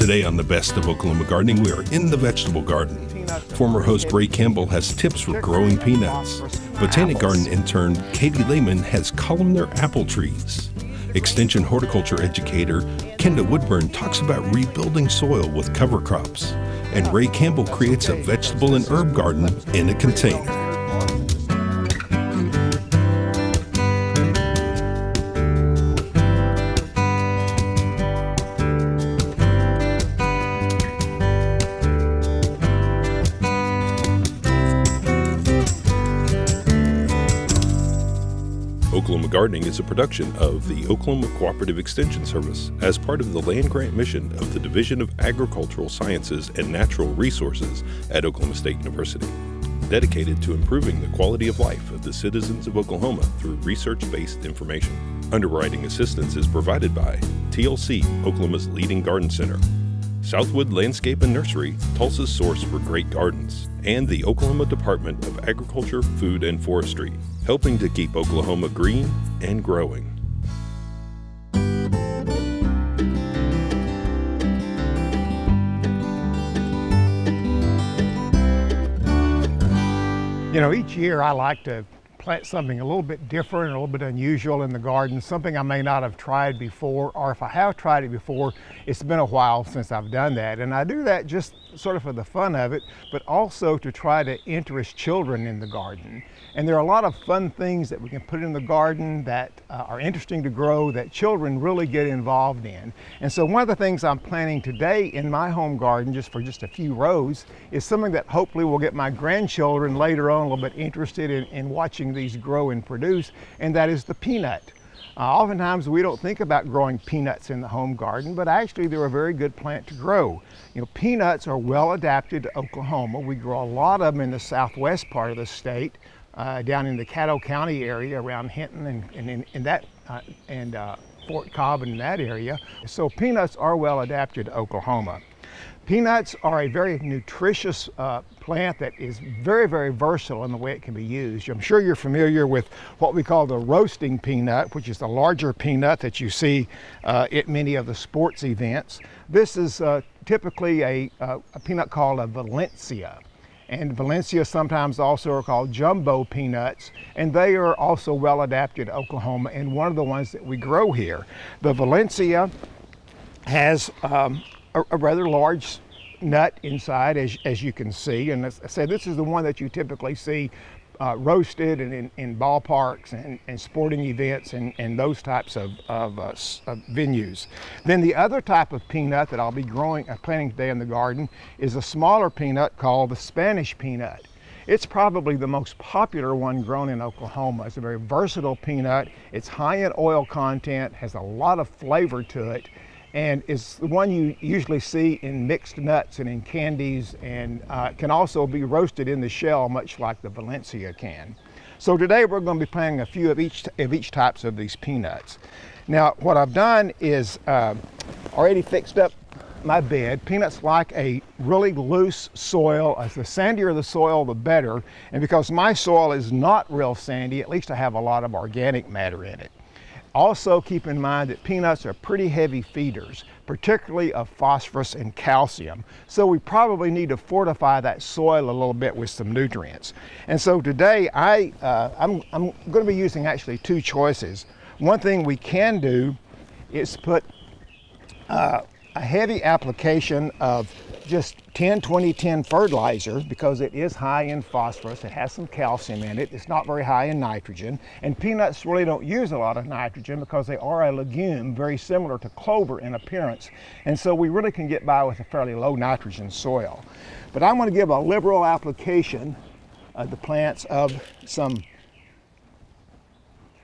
Today on the Best of Oklahoma Gardening, we are in the vegetable garden. Former host Ray Campbell has tips for growing peanuts. Botanic Garden intern Katie Layman has columnar apple trees. Extension horticulture educator Kendra Woodburn talks about rebuilding soil with cover crops. And Ray Campbell creates a vegetable and herb garden in a container. Oklahoma Gardening is a production of the Oklahoma Cooperative Extension Service as part of the land grant mission of the Division of Agricultural Sciences and Natural Resources at Oklahoma State University, dedicated to improving the quality of life of the citizens of Oklahoma through research-based information. Underwriting assistance is provided by TLC, Oklahoma's leading garden center, Southwood Landscape and Nursery, Tulsa's source for great gardens, and the Oklahoma Department of Agriculture, Food, and Forestry, helping to keep Oklahoma green and growing. You know, each year I like to plant something a little bit different, a little bit unusual in the garden, something I may not have tried before, or if I have tried it before, it's been a while since I've done that. And I do that just sort of for the fun of it, but also to try to interest children in the garden. And there are a lot of fun things that we can put in the garden that are interesting to grow, that children really get involved in. And so one of the things I'm planting today in my home garden, just for just a few rows, is something that hopefully will get my grandchildren later on a little bit interested in watching these grow and produce, and that is the peanut. Oftentimes we don't think about growing peanuts in the home garden, but actually they're a very good plant to grow. You know, peanuts are well adapted to Oklahoma. We grow a lot of them in the southwest part of the state, down in the Caddo County area around Hinton and Fort Cobb and in that area. So peanuts are well adapted to Oklahoma. Peanuts are a very nutritious plant that is very, very versatile in the way it can be used. I'm sure you're familiar with what we call the roasting peanut, which is the larger peanut that you see at many of the sports events. This is typically a peanut called a Valencia. And Valencia sometimes also are called jumbo peanuts, and they are also well adapted to Oklahoma and one of the ones that we grow here. The Valencia has a rather large nut inside, as you can see, and as I said, this is the one that you typically see roasted and in ballparks and sporting events and those types of venues. Then the other type of peanut that I'll be planting today in the garden is a smaller peanut called the Spanish peanut. It's probably the most popular one grown in Oklahoma. It's a very versatile peanut. It's high in oil content, has a lot of flavor to it, and is the one you usually see in mixed nuts and in candies, and can also be roasted in the shell, much like the Valencia can. So today we're going to be planting a few of each types of these peanuts. Now what I've done is already fixed up my bed. Peanuts like a really loose soil. As the sandier the soil, the better. And because my soil is not real sandy, at least I have a lot of organic matter in it. Also keep in mind that peanuts are pretty heavy feeders, particularly of phosphorus and calcium. So we probably need to fortify that soil a little bit with some nutrients. And so today I'm going to be using actually two choices. One thing we can do is put a heavy application of just 10-20-10 fertilizer, because it is high in phosphorus, it has some calcium in it, it's not very high in nitrogen, and peanuts really don't use a lot of nitrogen because they are a legume very similar to clover in appearance, and so we really can get by with a fairly low nitrogen soil. But I'm going to give a liberal application of the plants of some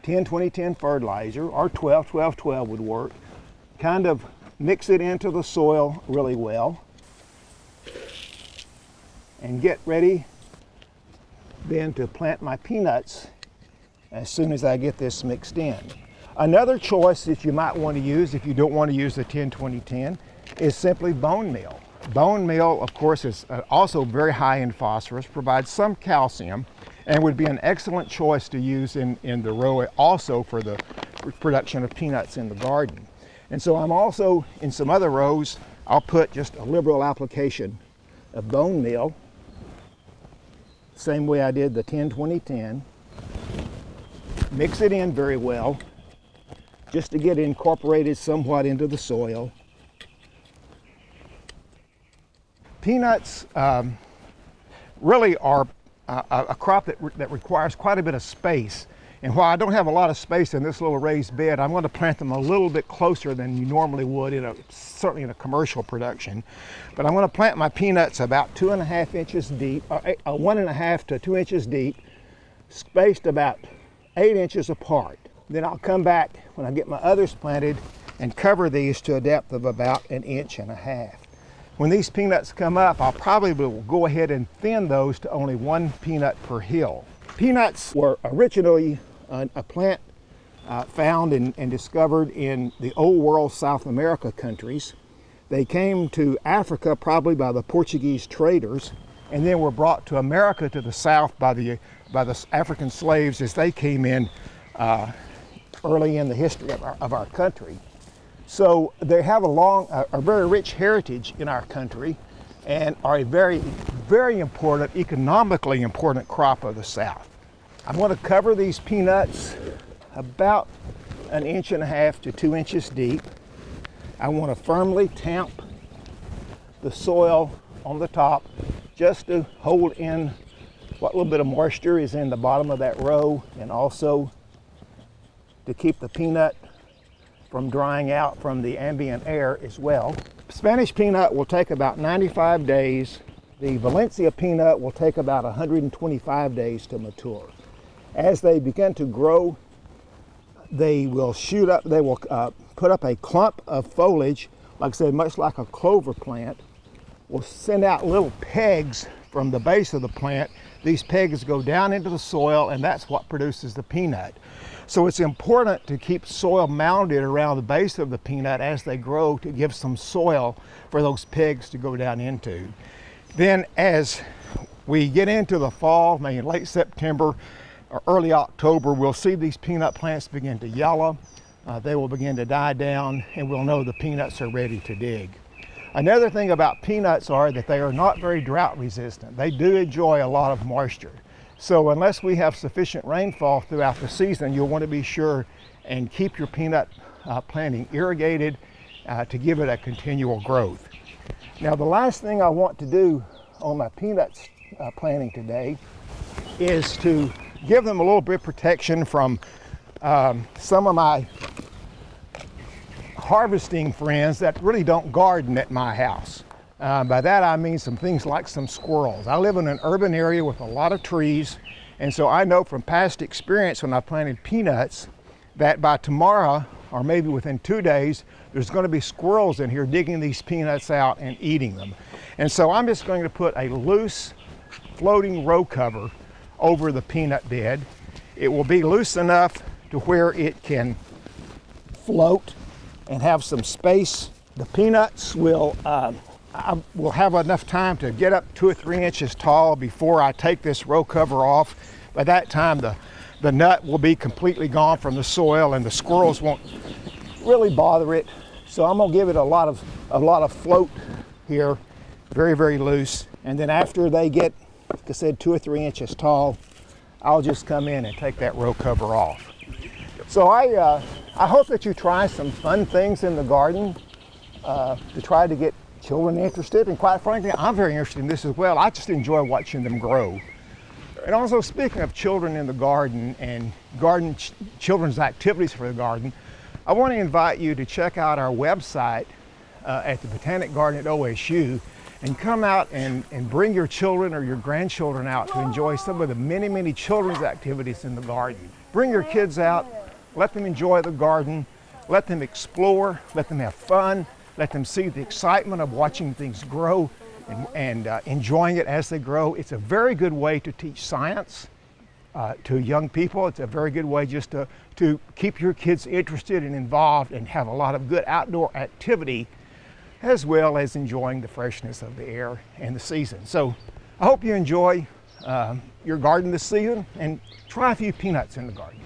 10-20-10 fertilizer, or 12-12-12 would work. Kind of mix it into the soil really well, and get ready then to plant my peanuts as soon as I get this mixed in. Another choice that you might want to use, if you don't want to use the 10-20-10, is simply bone meal. Bone meal, of course, is also very high in phosphorus, provides some calcium, and would be an excellent choice to use in the row also for the production of peanuts in the garden. And so I'm also, in some other rows, I'll put just a liberal application of bone meal, same way I did the 10-20-10. Mix it in very well, just to get it incorporated somewhat into the soil. Peanuts really are a crop that requires quite a bit of space. And while I don't have a lot of space in this little raised bed, I'm going to plant them a little bit closer than you normally would, certainly in a commercial production. But I'm going to plant my peanuts about 2.5 inches deep, 1.5 to 2 inches deep, spaced about 8 inches apart. Then I'll come back when I get my others planted and cover these to a depth of about 1.5 inches. When these peanuts come up, I'll probably will go ahead and thin those to only 1 peanut per hill. Peanuts were originally a plant found and discovered in the old world South America countries. They came to Africa probably by the Portuguese traders, and then were brought to America to the south by the African slaves as they came in early in the history of our country. So they have a very rich heritage in our country, and are a very, very important, economically important crop of the South. I'm going to cover these peanuts about 1.5 inches to 2 inches deep. I want to firmly tamp the soil on the top just to hold in what little bit of moisture is in the bottom of that row, and also to keep the peanut from drying out from the ambient air as well. Spanish peanut will take about 95 days. The Valencia peanut will take about 125 days to mature. As they begin to grow, they will shoot up, they will put up a clump of foliage, like I said, much like a clover plant. Will send out little pegs from the base of the plant. These pegs go down into the soil, and that's what produces the peanut. So it's important to keep soil mounded around the base of the peanut as they grow, to give some soil for those pegs to go down into. Then as we get into the fall, maybe late September or early October, we'll see these peanut plants begin to yellow. They will begin to die down, and we'll know the peanuts are ready to dig. Another thing about peanuts are that they are not very drought resistant. They do enjoy a lot of moisture. So unless we have sufficient rainfall throughout the season, you'll want to be sure and keep your peanut planting irrigated to give it a continual growth. Now, the last thing I want to do on my peanuts planting today is to give them a little bit of protection from some of my harvesting friends that really don't garden at my house. By that I mean some things like some squirrels. I live in an urban area with a lot of trees, and so I know from past experience when I planted peanuts that by tomorrow, or maybe within 2 days, there's going to be squirrels in here digging these peanuts out and eating them. And so I'm just going to put a loose floating row cover over the peanut bed. It will be loose enough to where it can float and have some space. The peanuts will have enough time to get up 2 or 3 inches tall before I take this row cover off. By that time, the nut will be completely gone from the soil, and the squirrels won't really bother it. So I'm gonna give it a lot of float here, very, very loose. And then after they get, like I said, 2 or 3 inches tall, I'll just come in and take that row cover off. So I hope that you try some fun things in the garden to try to get children interested, and quite frankly, I'm very interested in this as well. I just enjoy watching them grow. And also, speaking of children in the garden and children's activities for the garden, I want to invite you to check out our website at the Botanic Garden at OSU, and come out and bring your children or your grandchildren out to enjoy some of the many, many children's activities in the garden. Bring your kids out, let them enjoy the garden, let them explore, let them have fun, let them see the excitement of watching things grow and enjoying it as they grow. It's a very good way to teach science to young people. It's a very good way just to keep your kids interested and involved and have a lot of good outdoor activity, as well as enjoying the freshness of the air and the season. So I hope you enjoy your garden this season, and try a few peanuts in the garden.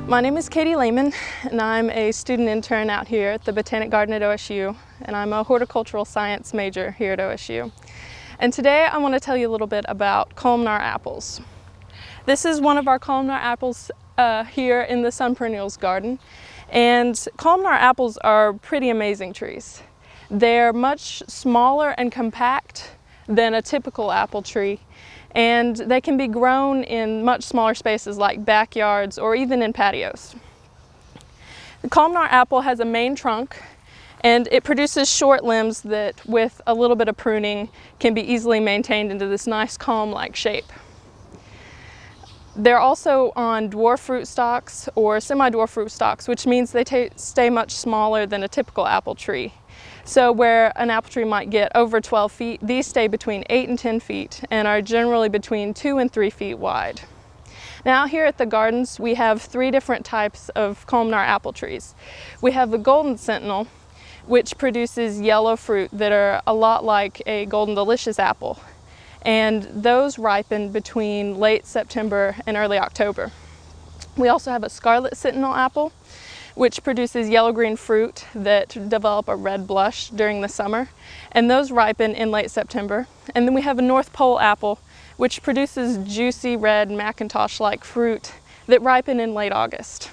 My name is Katie Layman, and I'm a student intern out here at the Botanic Garden at OSU, and I'm a horticultural science major here at OSU. And today I want to tell you a little bit about columnar apples. This is one of our columnar apples here in the sun perennials garden, and columnar apples are pretty amazing trees. They're much smaller and compact than a typical apple tree, and they can be grown in much smaller spaces like backyards or even in patios. The columnar apple has a main trunk, and it produces short limbs that with a little bit of pruning can be easily maintained into this nice column-like shape. They're also on dwarf fruit stalks or semi-dwarf fruit stalks, which means they stay much smaller than a typical apple tree. So where an apple tree might get over 12 feet, these stay between 8 and 10 feet and are generally between 2 and 3 feet wide. Now here at the gardens, we have 3 different types of columnar apple trees. We have the golden sentinel, which produces yellow fruit that are a lot like a golden delicious apple. And those ripen between late September and early October. We also have a scarlet sentinel apple, which produces yellow-green fruit that develop a red blush during the summer, and those ripen in late September. And then we have a North Pole apple, which produces juicy red Macintosh-like fruit that ripen in late August.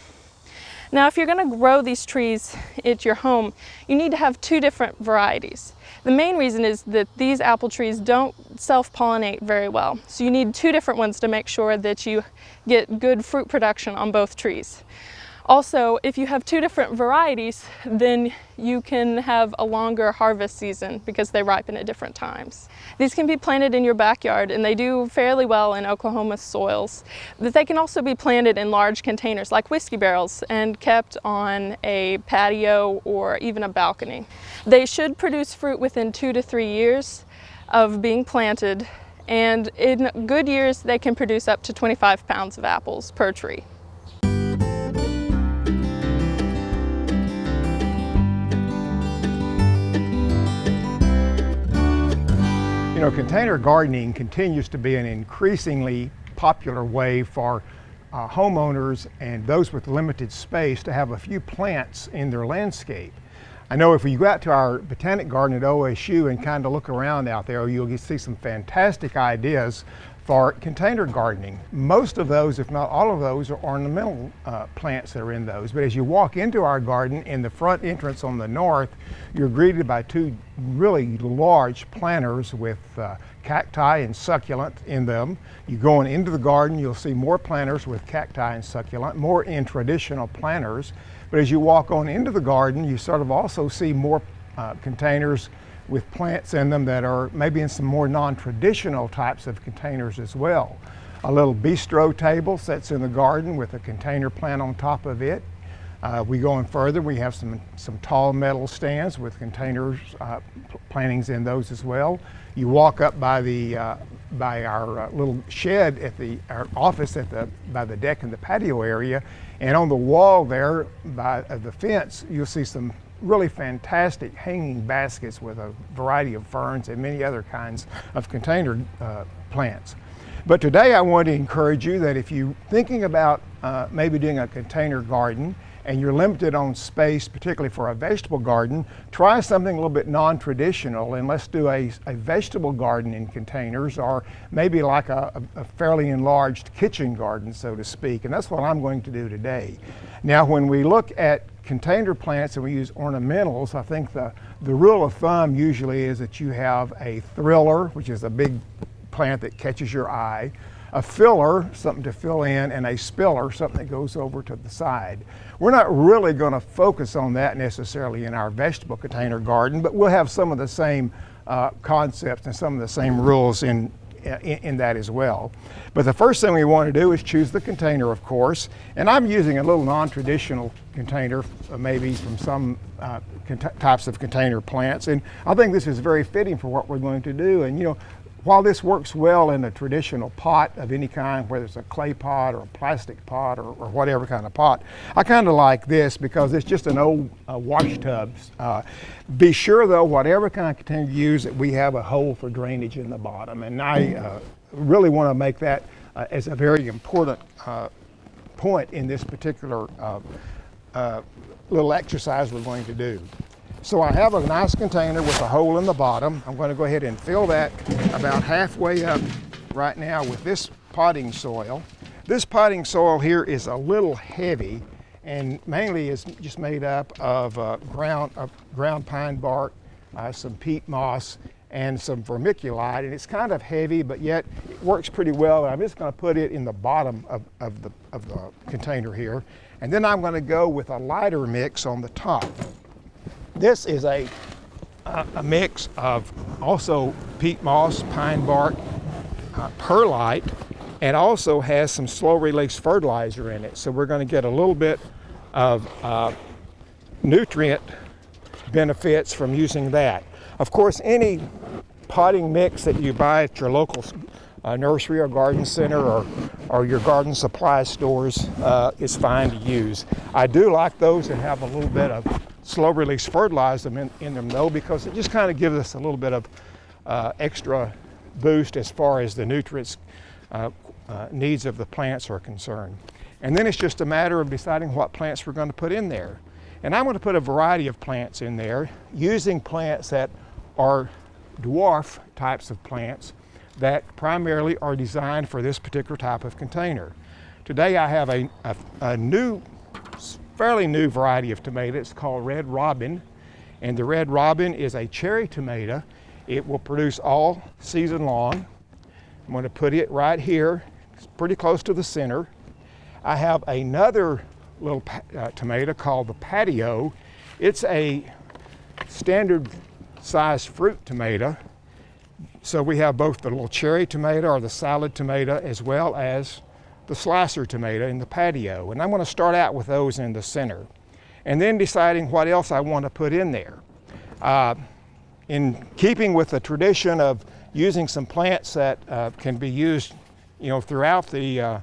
Now, if you're going to grow these trees at your home, you need to have 2 different varieties. The main reason is that these apple trees don't self-pollinate very well, so you need 2 different ones to make sure that you get good fruit production on both trees. Also, if you have 2 different varieties, then you can have a longer harvest season because they ripen at different times. These can be planted in your backyard, and they do fairly well in Oklahoma soils. But they can also be planted in large containers like whiskey barrels and kept on a patio or even a balcony. They should produce fruit within 2 to 3 years of being planted, and in good years they can produce up to 25 pounds of apples per tree. You know, container gardening continues to be an increasingly popular way for homeowners and those with limited space to have a few plants in their landscape. I know if you go out to our Botanic Garden at OSU and kind of look around out there, you'll see some fantastic ideas for container gardening. Most of those, if not all of those, are ornamental plants that are in those. But as you walk into our garden, in the front entrance on the north, you're greeted by 2 really large planters with cacti and succulent in them. You go on into the garden, you'll see more planters with cacti and succulent, more in traditional planters. But as you walk on into the garden, you sort of also see more containers with plants in them that are maybe in some more non-traditional types of containers as well. A little bistro table sits in the garden with a container plant on top of it. We go on further, we have some tall metal stands with containers, plantings in those as well. You walk up by our little shed at our office by the deck and the patio area, and on the wall there by the fence, you'll see some really fantastic hanging baskets with a variety of ferns and many other kinds of container plants. But today I want to encourage you that if you're thinking about maybe doing a container garden and you're limited on space, particularly for a vegetable garden, try something a little bit non-traditional, and let's do a vegetable garden in containers, or maybe like a fairly enlarged kitchen garden, so to speak. And that's what I'm going to do today. Now, when we look at container plants and we use ornamentals, I think the rule of thumb usually is that you have a thriller, which is a big plant that catches your eye, a filler, something to fill in, and a spiller, something that goes over to the side. We're not really going to focus on that necessarily in our vegetable container garden, but we'll have some of the same concepts and some of the same rules in that as well. But the first thing we want to do is choose the container, of course, and I'm using a little non-traditional container, maybe from some types of container plants, and I think this is very fitting for what we're going to do. And you know, while this works well in a traditional pot of any kind, whether it's a clay pot or a plastic pot or whatever kind of pot, I kind of like this because it's just an old wash tub. Be sure though, whatever kind of container you use, that we have a hole for drainage in the bottom. And I really want to make that as a very important point in this particular little exercise we're going to do. So I have a nice container with a hole in the bottom. I'm going to go ahead and fill that about halfway up right now with this potting soil. This potting soil here is a little heavy and mainly is just made up of ground pine bark, some peat moss, and some vermiculite, and it's kind of heavy, but yet it works pretty well. I'm just going to put it in the bottom of the container here, and then I'm going to go with a lighter mix on the top. This is a mix of also peat moss, pine bark, perlite, and also has some slow release fertilizer in it. So we're going to get a little bit of nutrient benefits from using that. Of course, any potting mix that you buy at your local nursery or garden center or your garden supply stores is fine to use. I do like those that have a little bit of slow release fertilizer in them though, because it just kind of gives us a little bit of extra boost as far as the nutrients needs of the plants are concerned. And then it's just a matter of deciding what plants we're going to put in there. And I'm going to put a variety of plants in there, using plants that are dwarf types of plants that primarily are designed for this particular type of container. Today I have a new, fairly new variety of tomato. It's called Red Robin, and the Red Robin is a cherry tomato. It will produce all season long. I'm going to put it right here, it's pretty close to the center. I have another little tomato called the Patio. It's a standard sized fruit tomato. So we have both the little cherry tomato or the salad tomato as well as the slicer tomato in the Patio. And I'm going to start out with those in the center and then deciding what else I want to put in there. In keeping with the tradition of using some plants that can be used, throughout the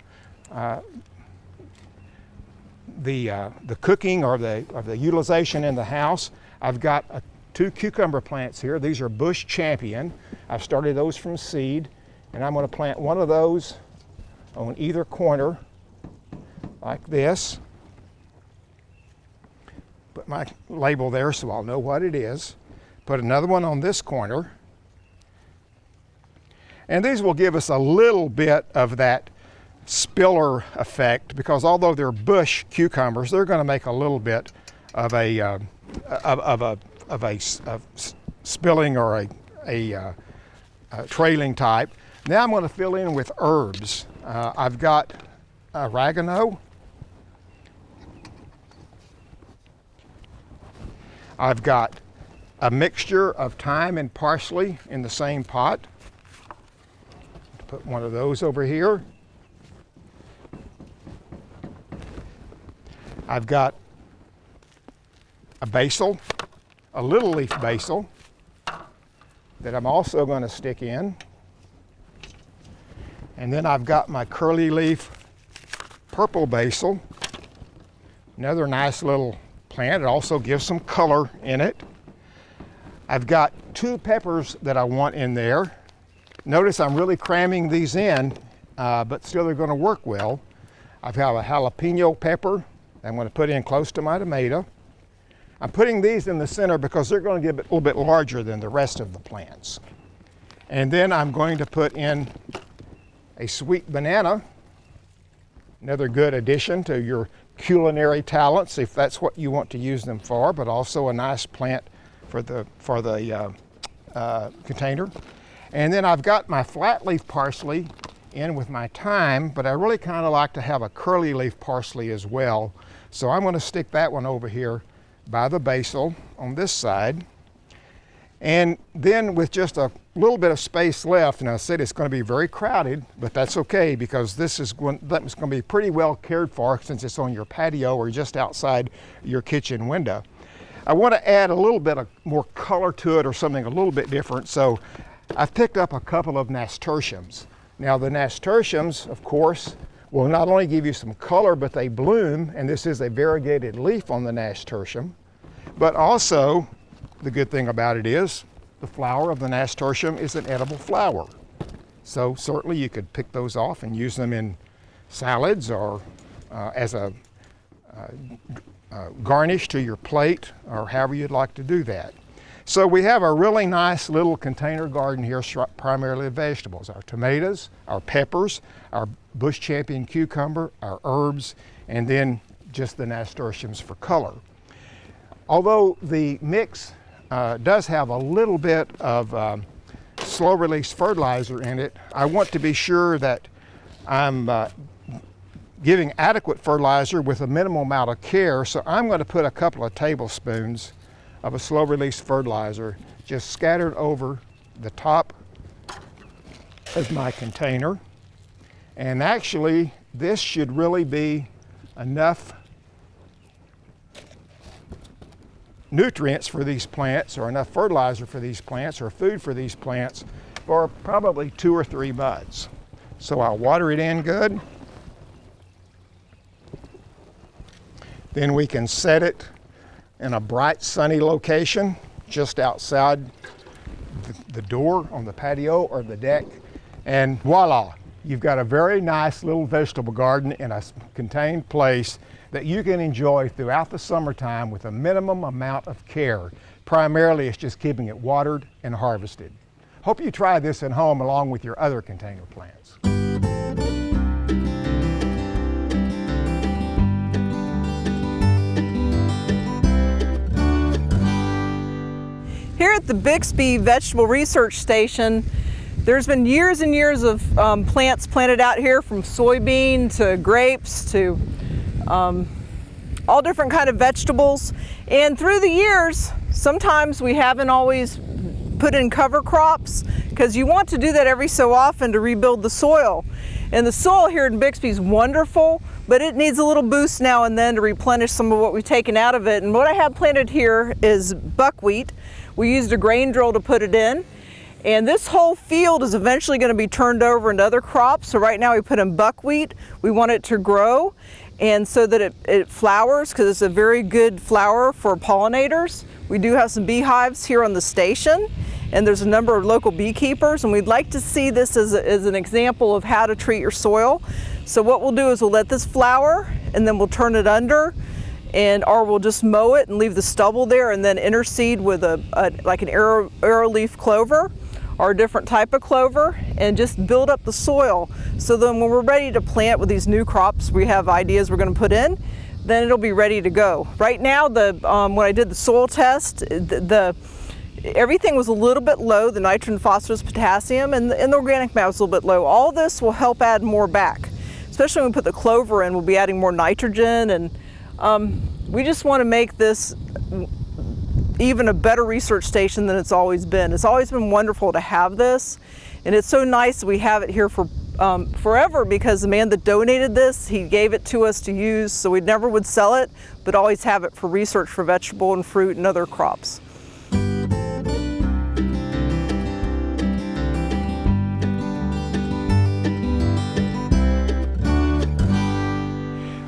cooking or the utilization in the house, I've got two cucumber plants here. These are Bush Champion. I've started those from seed, and I'm going to plant one of those on either corner like this. Put my label there so I'll know what it is. Put another one on this corner. And these will give us a little bit of that spiller effect, because although they're bush cucumbers, they're going to make a little bit of a spilling or a trailing type. Now I'm going to fill in with herbs. I've got oregano. I've got a mixture of thyme and parsley in the same pot. Put one of those over here. I've got a basil, a little leaf basil that I'm also going to stick in. And then I've got my curly leaf purple basil, another nice little plant. It also gives some color in it. I've got two peppers that I want in there. Notice I'm really cramming these in, but still they're going to work well. I've got a jalapeno pepper I'm going to put in close to my tomato. I'm putting these in the center because they're going to get a little bit larger than the rest of the plants. And then I'm going to put in a sweet banana, another good addition to your culinary talents if that's what you want to use them for, but also a nice plant for the container. And then I've got my flat leaf parsley in with my thyme, but I really kind of like to have a curly leaf parsley as well. So I'm going to stick that one over here by the basil on this side. And then with just a little bit of space left, and I said it's going to be very crowded, but that's okay because that's going to be pretty well cared for since it's on your patio or just outside your kitchen window. I want to add a little bit of more color to it or something a little bit different, so I've picked up a couple of nasturtiums. Now the nasturtiums, of course, will not only give you some color, but they bloom, and this is a variegated leaf on the nasturtium, but also the good thing about it is the flower of the nasturtium is an edible flower. So certainly you could pick those off and use them in salads or as a garnish to your plate, or however you'd like to do that. So we have a really nice little container garden here, primarily of vegetables. Our tomatoes, our peppers, our bush champion cucumber, our herbs, and then just the nasturtiums for color. Although the mix does have a little bit of slow release fertilizer in it, I want to be sure that I'm giving adequate fertilizer with a minimal amount of care, so I'm going to put a couple of tablespoons of a slow release fertilizer just scattered over the top of my container. And actually, this should really be enough nutrients for these plants, or enough fertilizer for these plants, or food for these plants, for probably 2 or 3 months. So I'll water it in good. Then we can set it in a bright sunny location just outside the door on the patio or the deck, and voila, you've got a very nice little vegetable garden in a contained place that you can enjoy throughout the summertime with a minimum amount of care. Primarily, it's just keeping it watered and harvested. Hope you try this at home along with your other container plants. Here at the Bixby Vegetable Research Station, there's been years and years of plants planted out here, from soybean to grapes to all different kind of vegetables. And through the years, sometimes we haven't always put in cover crops, because you want to do that every so often to rebuild the soil. And the soil here in Bixby is wonderful, but it needs a little boost now and then to replenish some of what we've taken out of it. And what I have planted here is buckwheat. We used a grain drill to put it in. And this whole field is eventually going to be turned over into other crops. So right now we put in buckwheat. We want it to grow, and so that it flowers, because it's a very good flower for pollinators. We do have some beehives here on the station, and there's a number of local beekeepers, and we'd like to see this as an example of how to treat your soil. So what we'll do is we'll let this flower, and then we'll turn it under, or we'll just mow it and leave the stubble there, and then interseed with like an arrowleaf clover or a different type of clover, and just build up the soil. So then when we're ready to plant with these new crops we have ideas we're going to put in, then it'll be ready to go. Right now, when I did the soil test, everything was a little bit low, the nitrogen, phosphorus, potassium, and the organic matter was a little bit low. All this will help add more back. Especially when we put the clover in, we'll be adding more nitrogen, and we just want to make this even a better research station than it's always been. It's always been wonderful to have this, and it's so nice that we have it here for forever, because the man that donated this, he gave it to us to use, so we never would sell it, but always have it for research for vegetable and fruit and other crops.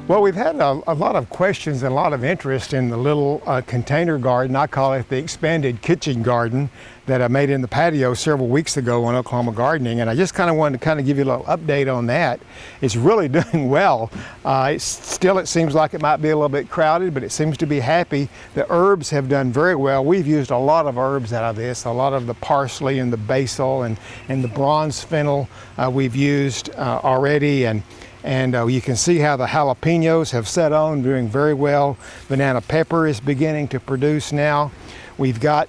Well, we've had a lot of questions and a lot of interest in the little container garden. I call it the expanded kitchen garden that I made in the patio several weeks ago on Oklahoma Gardening, and I just kind of wanted to give you a little update on that. It's really doing well. It seems like it might be a little bit crowded, but it seems to be happy. The herbs have done very well. We've used a lot of herbs out of this, a lot of the parsley and the basil and the bronze fennel we've used already, and you can see how the jalapenos have set on, doing very well. Banana pepper is beginning to produce now. We've got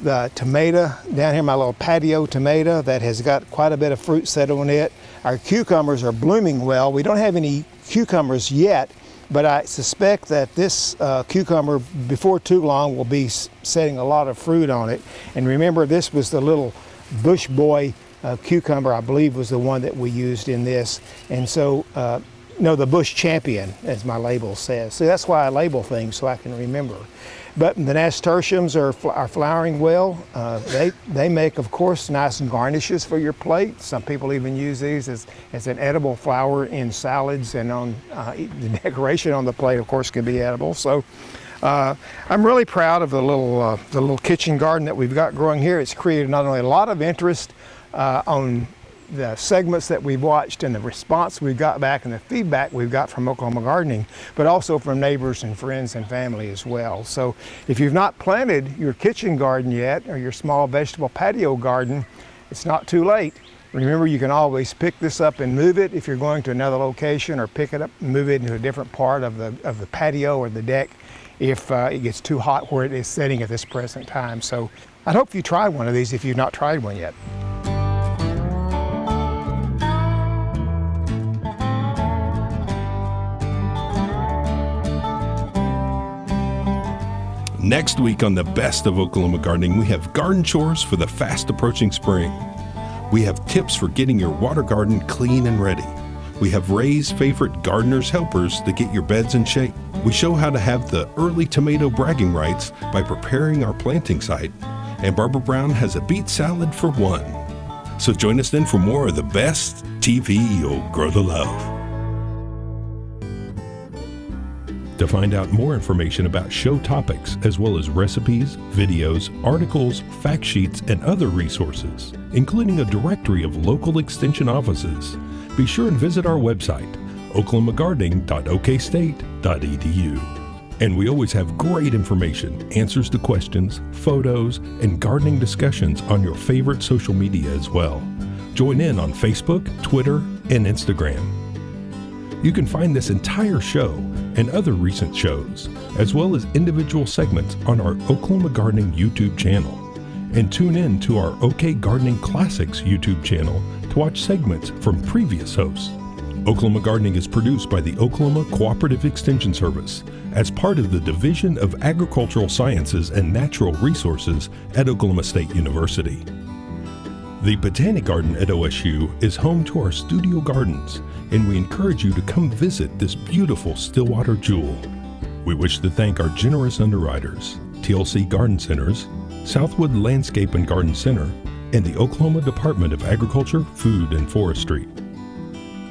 the tomato down here, my little patio tomato that has got quite a bit of fruit set on it. Our cucumbers are blooming well. We don't have any cucumbers yet, but I suspect that this cucumber before too long will be setting a lot of fruit on it. And remember, this was the little bush boy cucumber, I believe, was the one that we used in this. And so, no, the bush champion, as my label says. So that's why I label things, so I can remember. But the nasturtiums are flowering well. They make, of course, nice garnishes for your plate. Some people even use these as an edible flower in salads, and on the decoration on the plate, of course, can be edible. So I'm really proud of the little kitchen garden that we've got growing here. It's created not only a lot of interest on the segments that we've watched and the response we've got back and the feedback we've got from Oklahoma Gardening, but also from neighbors and friends and family as well. So if you've not planted your kitchen garden yet or your small vegetable patio garden, it's not too late. Remember, you can always pick this up and move it if you're going to another location, or pick it up and move it into a different part of the patio or the deck if it gets too hot where it is sitting at this present time. So I hope you try one of these if you've not tried one yet. Next week on the Best of Oklahoma Gardening, we have garden chores for the fast approaching spring. We have tips for getting your water garden clean and ready. We have Ray's favorite gardener's helpers to get your beds in shape. We show how to have the early tomato bragging rights by preparing our planting site. And Barbara Brown has a beet salad for one. So join us then for more of the best TV you'll grow to love. To find out more information about show topics, as well as recipes, videos, articles, fact sheets, and other resources, including a directory of local extension offices, be sure and visit our website, oklahomagardening.okstate.edu. And we always have great information, answers to questions, photos, and gardening discussions on your favorite social media as well. Join in on Facebook, Twitter, and Instagram. You can find this entire show and other recent shows, as well as individual segments on our Oklahoma Gardening YouTube channel. And tune in to our OK Gardening Classics YouTube channel to watch segments from previous hosts. Oklahoma Gardening is produced by the Oklahoma Cooperative Extension Service as part of the Division of Agricultural Sciences and Natural Resources at Oklahoma State University. The Botanic Garden at OSU is home to our studio gardens, and we encourage you to come visit this beautiful Stillwater jewel. We wish to thank our generous underwriters, TLC Garden Centers, Southwood Landscape and Garden Center, and the Oklahoma Department of Agriculture, Food, and Forestry.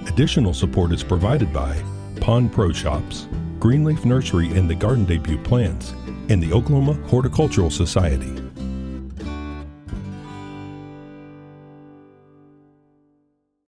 Additional support is provided by Pond Pro Shops, Greenleaf Nursery and the Garden Debut Plants, and the Oklahoma Horticultural Society.